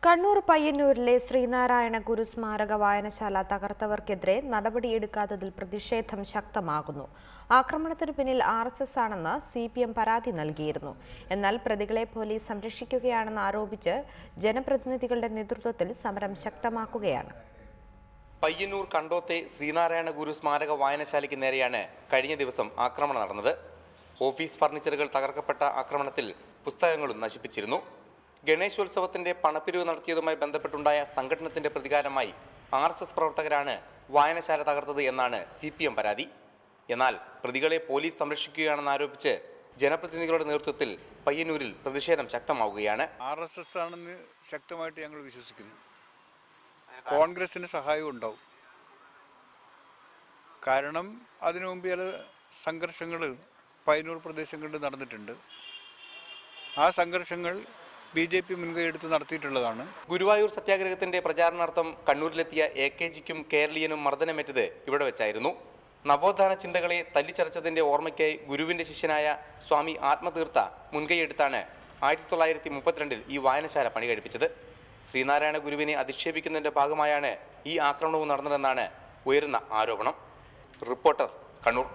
കണ്ണൂർ പയ്യന്നൂരിലെ ശ്രീനാരായണ ഗുരു സ്മാരക വായനശാല തകർത്തവർക്കെതിരെ നടപടിയെടുക്കാത്തതിൽ പ്രതിഷേധം ശക്തമാകുന്നു. ആക്രമണത്തിന് പിന്നിൽ RSS ആണെന്ന് CPM പരാതി നൽകിയിരുന്നു. എന്നാൽ പ്രതികളെ പോലീസ് സംരക്ഷിക്കുകയാണെന്ന് ആരോപിച്ച് ജനപ്രതിനിധികളുടെ നേതൃത്വത്തിൽ സമരം ശക്തമാക്കുകയാണ്. പയ്യന്നൂർ കണ്ടോത്തെ ശ്രീനാരായണ ഗുരു സ്മാരക വായനശാലയ്ക്ക് നേരെയാണ് കഴിഞ്ഞ ദിവസം ആക്രമണം നടന്നത്. ഓഫീസ് ഫർണിച്ചറുകൾ തകർക്കപ്പെട്ട ആക്രമണത്തിൽ പുസ്തകങ്ങളും നശിപ്പിച്ചിരുന്നു. ഗണേശോത്സവത്തിന്റെ പണപ്പിരിവ് നടത്തിയതുമായി ബന്ധപ്പെട്ടുണ്ടായ സംഘടനത്തിന്റെ പ്രതികാരമായി RSS പ്രവർത്തകരാണ് വായനശാല തകർത്തത് എന്നാണ് CPM പരാതി. എന്നാൽ പ്രതികളെ പോലീസ് സംരക്ഷിക്കുകയാണെന്ന് ആരോപിച്ച് ജനപ്രതിനിധികളുടെ നേതൃത്വത്തിൽ പയ്യന്നൂരിൽ പ്രതിഷേധം ശക്തമാവുകയാണ്. RSS ആണെന്ന് ശക്തമായിട്ട് ഞങ്ങൾ വിശ്വസിക്കുന്നു. കോൺഗ്രസിന് സഹായം ഉണ്ടാവും. കാരണം അതിനു മുമ്പ് ചില സംഘർഷങ്ങൾ പയ്യന്നൂർ പ്രദേശങ്ങളിൽ നടന്നിട്ടുണ്ട്. ആ സംഘർഷങ്ങൾ BJP മുൻകൈയെടുത്ത് നടത്തിയിട്ടുള്ളതാണ്. ഗുരുവായൂർ സത്യാഗ്രഹത്തിന്റെ പ്രചാരണാർത്ഥം കണ്ണൂരിലെത്തിയ AKGക്കും കേരളീയനും മർദ്ദനമേറ്റത് ഇവിടെ വെച്ചായിരുന്നു. നവോത്ഥാന ചിന്തകളെ തല്ലിച്ചതച്ചതിന്റെ ഓർമ്മയ്ക്കായി ഗുരുവിന്റെ ശിഷ്യനായ സ്വാമി ആത്മതീർത്ഥ മുൻകൈയെടുത്താണ് 1932 ഈ വായനശാല പണി കഴിപ്പിച്ചത്. ശ്രീനാരായണ ഗുരുവിനെ അധിക്ഷേപിക്കുന്നതിന്റെ ഭാഗമായാണ് ഈ ആക്രമണവും നടന്നതെന്നാണ് ഉയരുന്ന ആരോപണം. റിപ്പോർട്ടർ, കണ്ണൂർ.